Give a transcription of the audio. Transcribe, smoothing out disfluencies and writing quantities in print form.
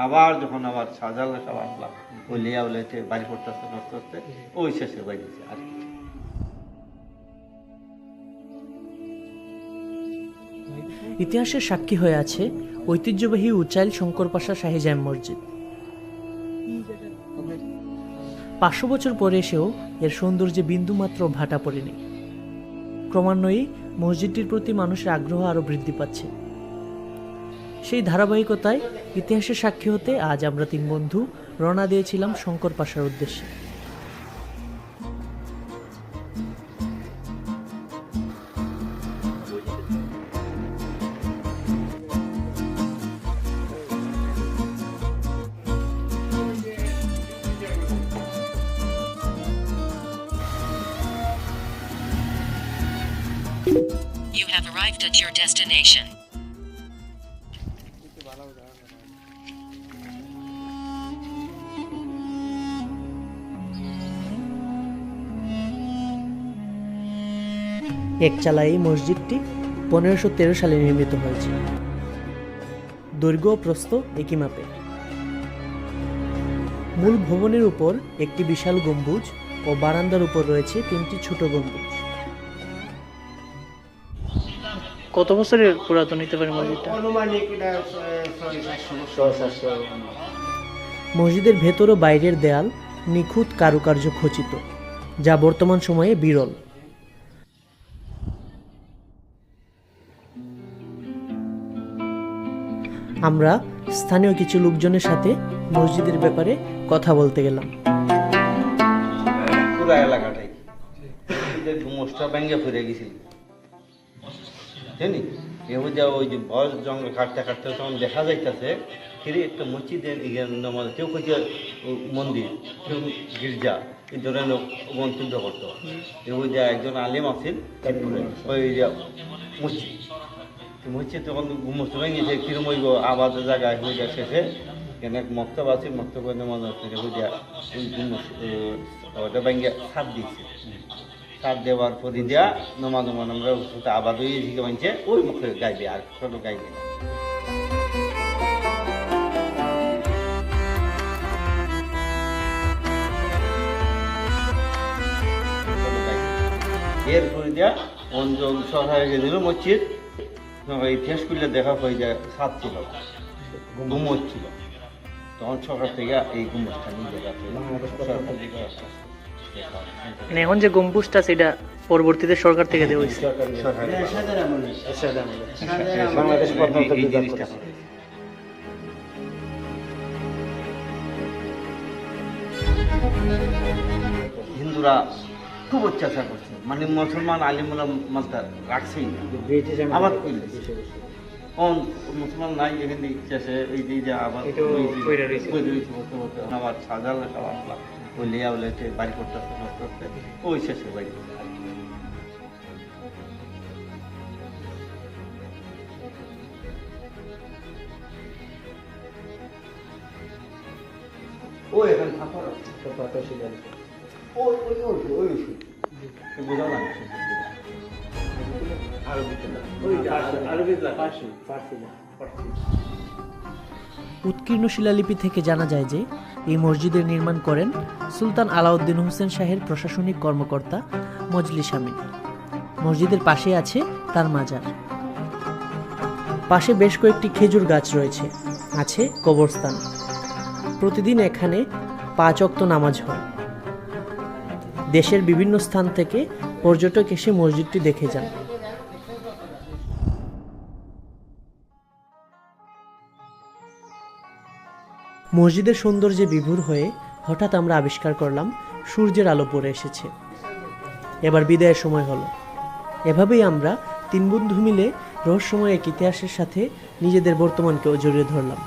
আবার যখন আবার শাহজালাল সব আসলাম ওই লিয়া বলেছে বাড়ি করতেছে নষ্ট করতে ওই শেষে বাড়িছে আর কি। ইতিহাসের সাক্ষী হয়ে আছে ঐতিহ্যবাহী উচাইল শঙ্করপাশা শাহী জামে মসজিদ। 500 বছর পরে এসেও এর সৌন্দর্যে বিন্দুমাত্র ভাটা পড়েনি। ক্রমান্বয়ে মসজিদটির প্রতি মানুষের আগ্রহ আরও বৃদ্ধি পাচ্ছে। সেই ধারাবাহিকতায় ইতিহাসের সাক্ষী হতে আজ আমরা 3 বন্ধু রওনা দিয়েছিলাম শঙ্করপাশার উদ্দেশ্যে। You have arrived at your destination. একচালা এই মসজিদটি 1513 সালে নির্মিত হয়েছে। দৈর্ঘ্য ও প্রস্থ একই মাপে। মূল ভবনের উপর একটি বিশাল গম্বুজ ও বারান্দার উপর রয়েছে 3টি ছোট গম্বুজ। কত বছরের পুরাতন হতে পারে মসজিদটা? মসজিদের ভেতর ও বাইরের দেয়াল নিখুঁত কারুকার্য খচিত, যা বর্তমান সময়ে বিরল। আমরা স্থানীয় কিছু লোকজনের সাথে মসজিদের ব্যাপারে কথা বলতে গেলাম। পুরো এলাকাটাই মোষটা ভেঙে ফিরে গেছিল জানি এবার যা ওই যে বয়স জঙ্গল কাটতে কাটতে তখন দেখা যাইতেছে ফিরে একটা মসজিদের কেউ কইছে মন্দির কেউ গির্জা এই ধরনের মন্তব্য করতো। এবার যা একজন আলেম আছেন ওই যে মসজিদ মসজিদ তখন মোষটা ভেঙেছে কিরম ওই আবাদ জায়গায় হয়ে যায় শেষে কেন এক মক্তব আছে মক্তব নামাজ আছে বুঝা ওটা ভেঙে ছাদ দিয়েছে। ছাদ দেওয়ার পরে দেওয়া নমাজ আমরা আবাদ হয়ে ঝিকে বানছে ওই মুখে গাইবে আর ছোটো গাইবে না। এরপরে দেওয়া অঞ্চল সরকারে গেছিল মসজিদ ইতিহাস করলে দেখা হয়ে যায় ছাদ ছিল গুম্বজ ছিল তখন সরকার থেকে এই গুম্বজটা নিয়ে যাচ্ছে। এখন যে গম্বুজটা সেটা পরবর্তীতে সরকার থেকে দেওয়া হয়েছে। হিন্দুরা খুব অত্যাচার করছে মানে মুসলমান আলিমুল্লাহ মাস্টার রাখছেই না আবার কোন মুসলমান নাই এখানে শেষে এই যে আবার আবার শাহজালাল সব আসলাম ওই লিয়া বলেছে বাড়ি করতেছে নষ্ট করতে ওই শেষে বাড়ি। ওই এখানে পাথর আছে পাথর ছিল ওই ওই ওই ওই বোঝা না উৎকীর্ণ শিলালিপি থেকে জানা যায় যে এই মসজিদের নির্মাণ করেন সুলতান আলাউদ্দিন হোসেন শাহের প্রশাসনিক কর্মকর্তা মজলিস আমিন। মসজিদের পাশে আছে তার মাজার। পাশে বেশ কয়েকটি খেজুর গাছ রয়েছে, আছে কবরস্থান। প্রতিদিন এখানে 5 ওয়াক্ত নামাজ হয়। দেশের বিভিন্ন স্থান থেকে পর্যটক এসে মসজিদটি দেখে যান। মসজিদের সৌন্দর্যে বিভোর হয়ে হঠাৎ আমরা আবিষ্কার করলাম সূর্যের আলো পড়ে এসেছে। এবার বিদায়ের সময় হলো। এভাবেই আমরা 3 বন্ধু মিলে রহস্যময় এক ইতিহাসের সাথে নিজেদের বর্তমানকেও জড়িয়ে ধরলাম।